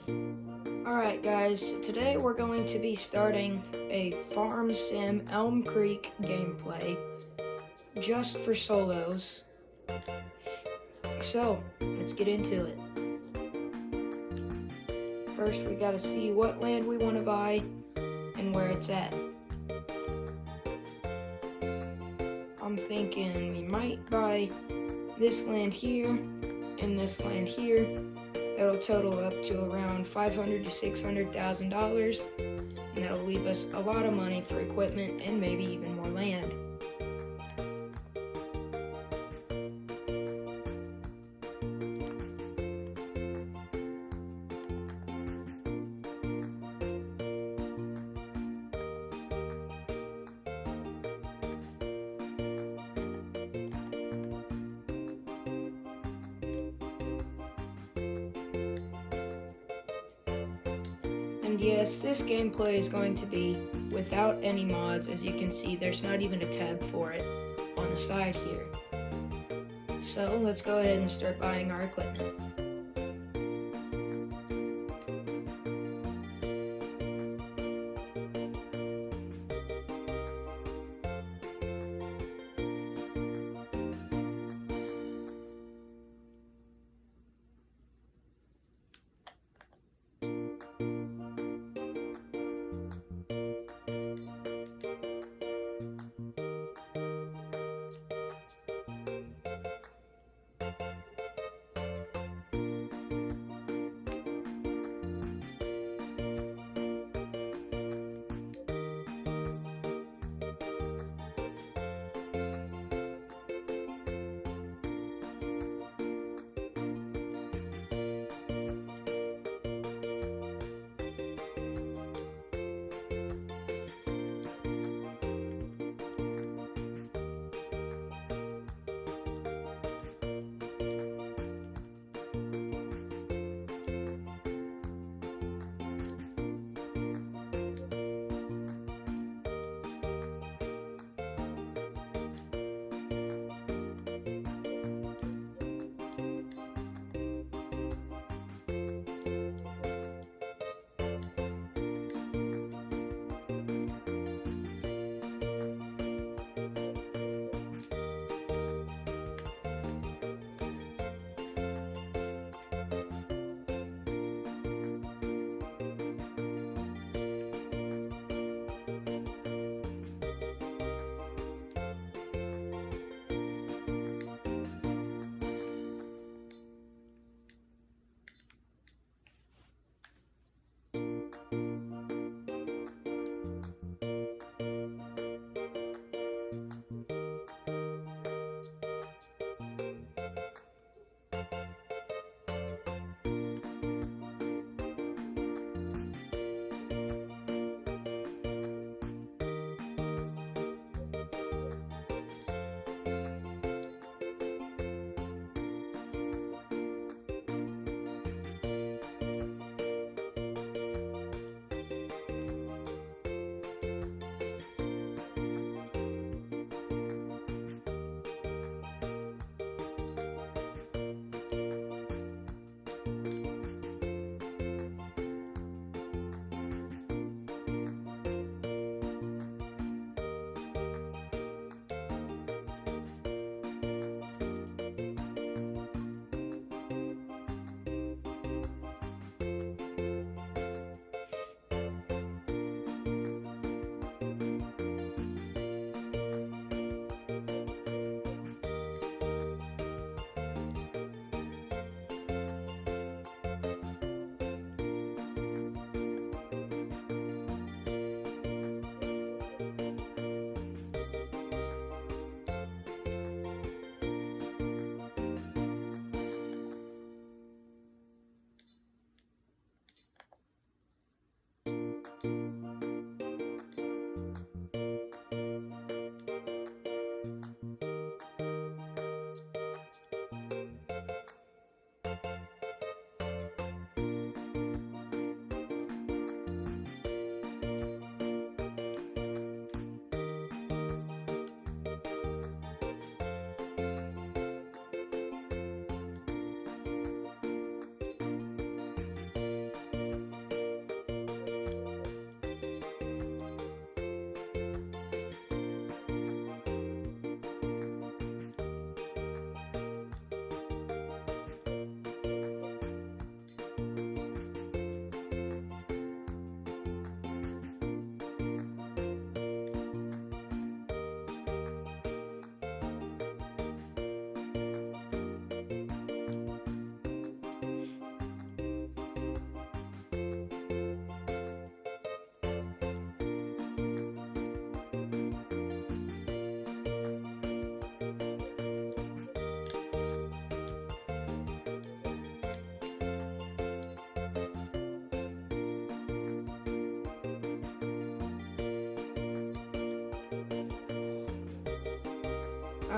Alright guys, today we're going to be starting a Farm Sim Elmcreek gameplay just for solos. So, let's get into it. First we gotta see what land we want to buy and where it's at. I'm thinking we might buy this land here and this land here. That'll total up to around $500,000 to $600,000, and that'll leave us a lot of money for equipment and maybe even more land. And yes, this gameplay is going to be without any mods. As you can see, there's not even a tab for it on the side here. So let's go ahead and start buying our equipment.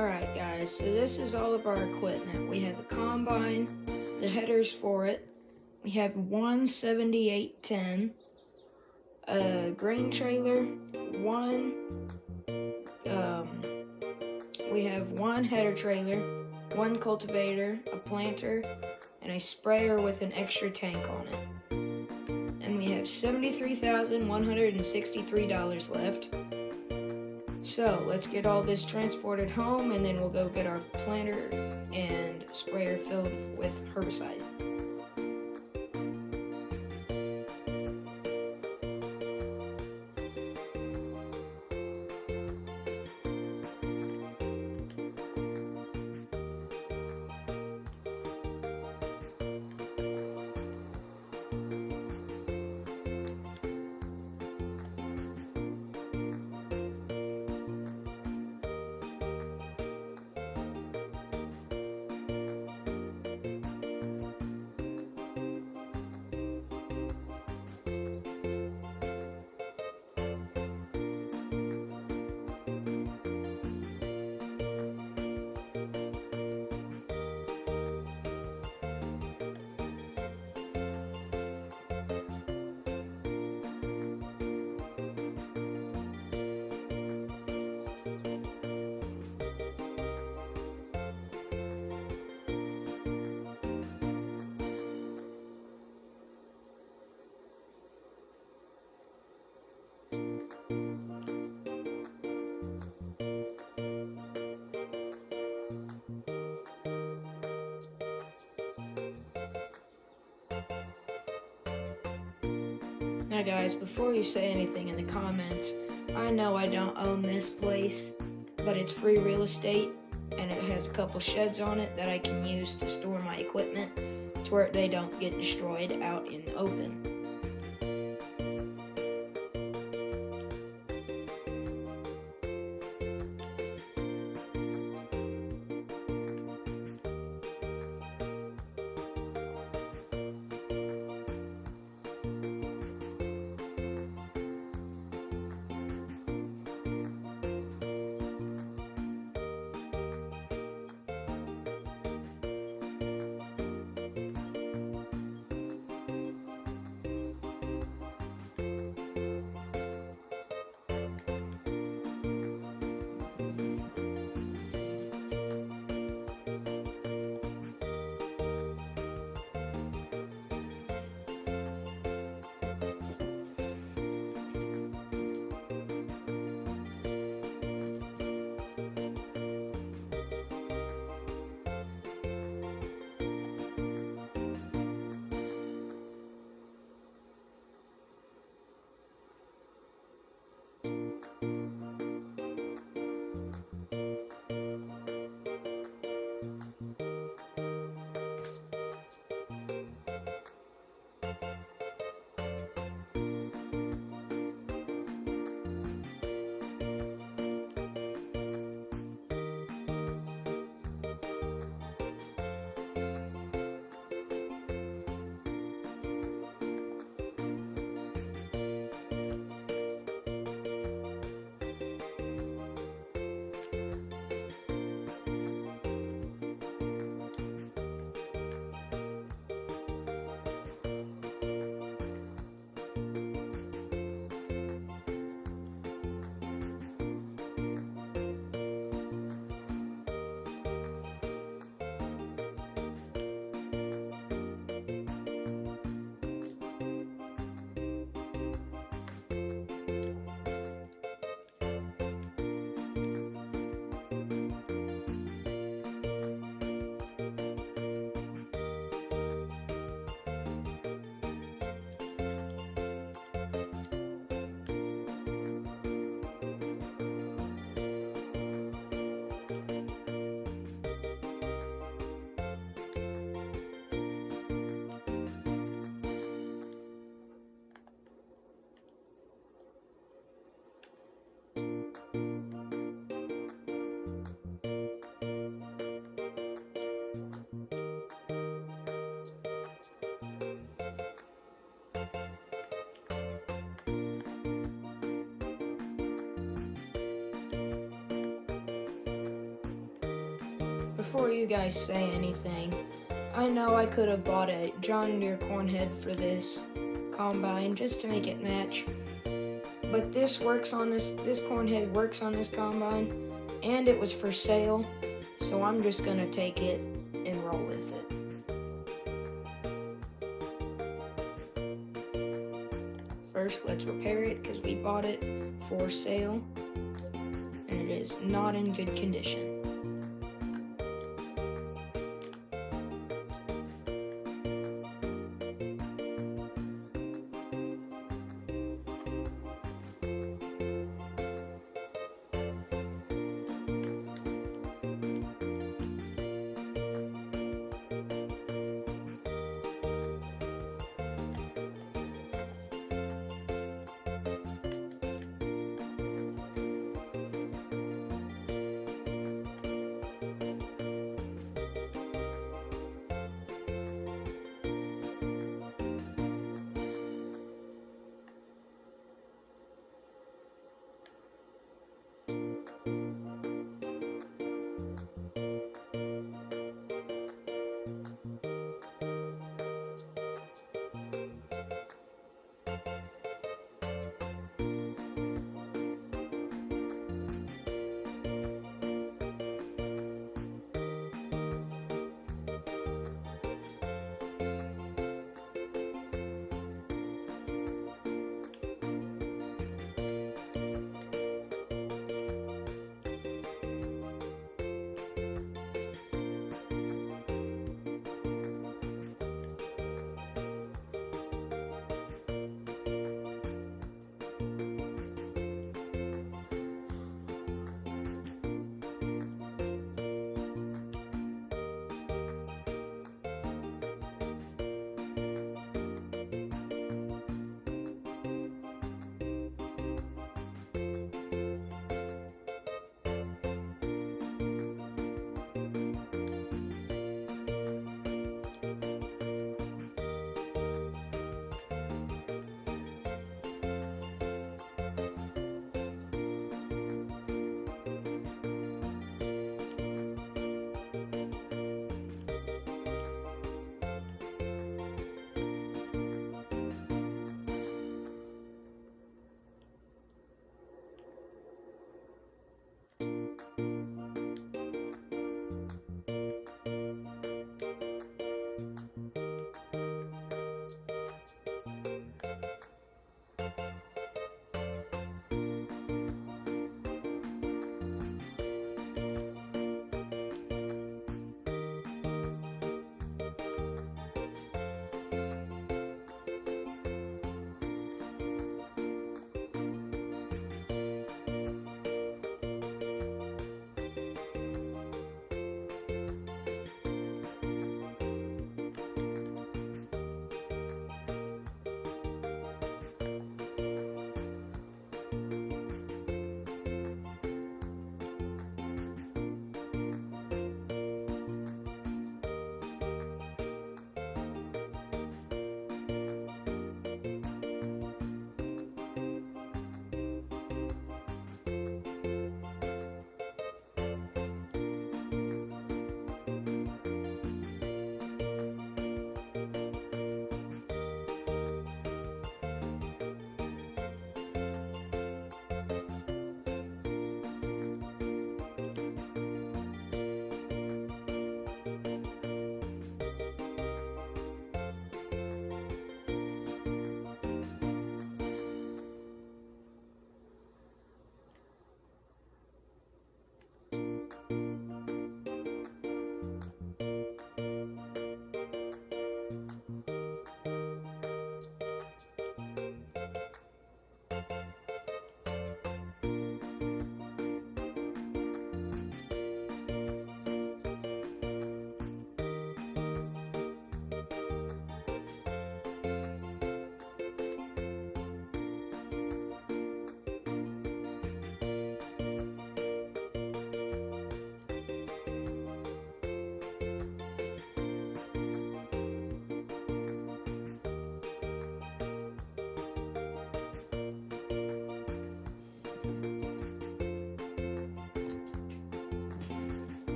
Alright guys, so this is all of our equipment. We have a combine, the headers for it. We have one 7810, a grain trailer, we have one header trailer, one cultivator, a planter, and a sprayer with an extra tank on it. And we have $73,163 left. So let's get all this transported home, and then we'll go get our planter and sprayer filled with herbicide. Now guys, before you say anything in the comments, I know I don't own this place, but it's free real estate, and it has a couple sheds on it that I can use to store my equipment to where they don't get destroyed out in the open. before you guys say anything, I know I could have bought a John Deere corn head for this combine just to make it match, but this corn head works on this combine, and it was for sale, so I'm just gonna take it and roll with it. First, let's repair it because we bought it for sale, and it is not in good condition.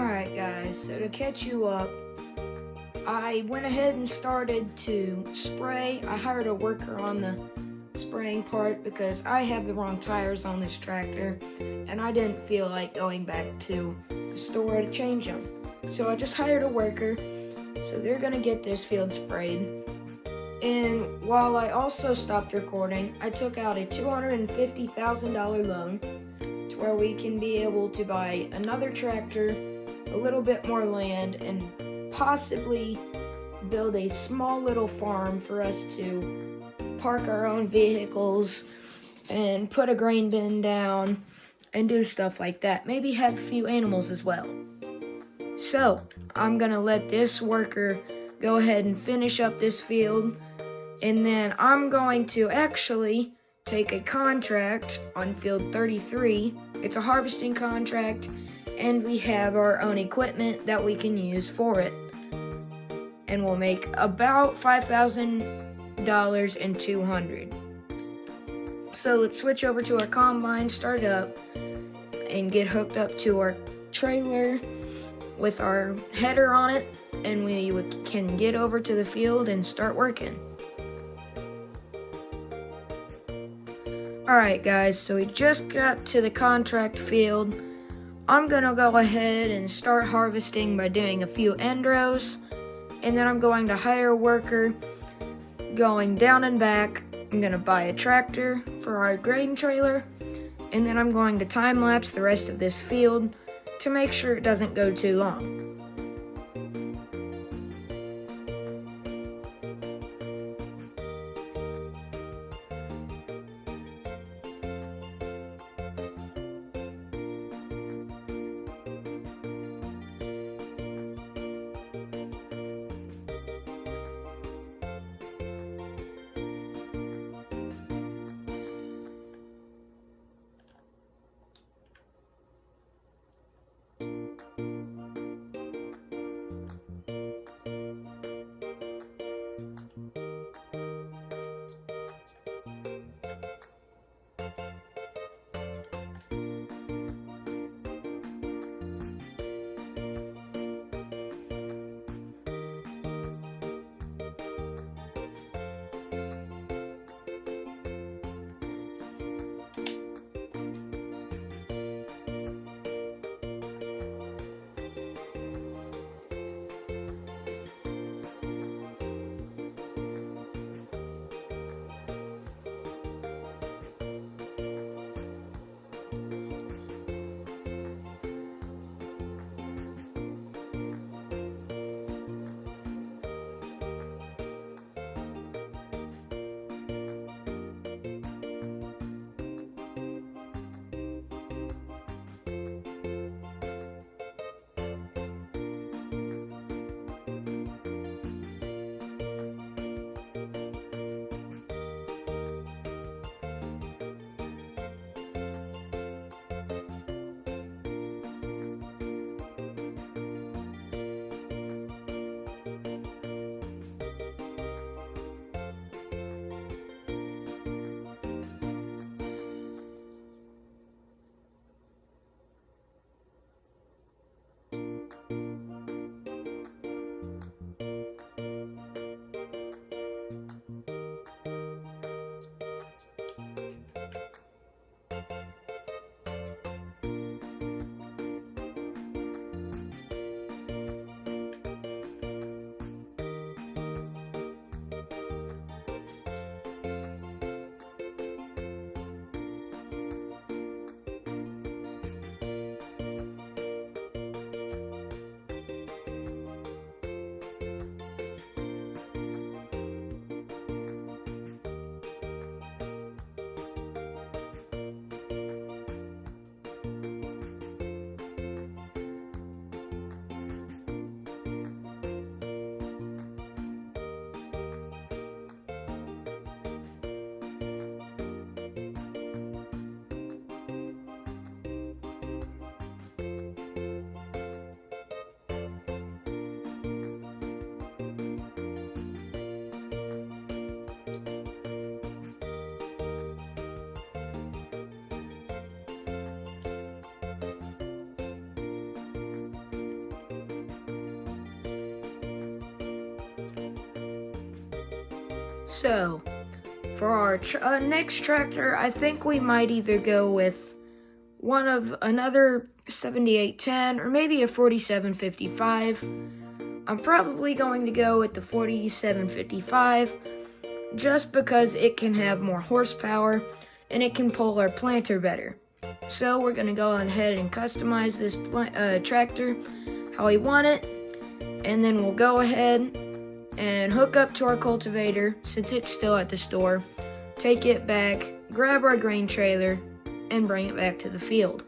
Alright guys, so to catch you up, I went ahead and started to spray. I hired a worker on the spraying part because I have the wrong tires on this tractor and I didn't feel like going back to the store to change them. So I just hired a worker, so they're gonna get this field sprayed. And while I also stopped recording, I took out a $250,000 loan to where we can be able to buy another tractor, a little bit more land, and possibly build a small little farm for us to park our own vehicles and put a grain bin down and do stuff like that. Maybe have a few animals as well. So I'm gonna let this worker go ahead and finish up this field, and then I'm going to actually take a contract on field 33. It's a harvesting contract, and we have our own equipment that we can use for it. And we'll make about $5,000 and $200. So let's switch over to our combine, start it up, and get hooked up to our trailer with our header on it, and we can get over to the field and start working. Alright guys, so we just got to the contract field. I'm gonna go ahead and start harvesting by doing a few end rows, and then I'm going to hire a worker going down and back. I'm gonna buy a tractor for our grain trailer, and then I'm going to time lapse the rest of this field to make sure it doesn't go too long. So, for our next tractor, I think we might either go with another 7810 or maybe a 4755. I'm probably going to go with the 4755 just because it can have more horsepower and it can pull our planter better. So we're going to go ahead and customize this tractor how we want it, and then we'll go ahead and hook up to our cultivator since it's still at the store, take it back, grab our grain trailer, and bring it back to the field.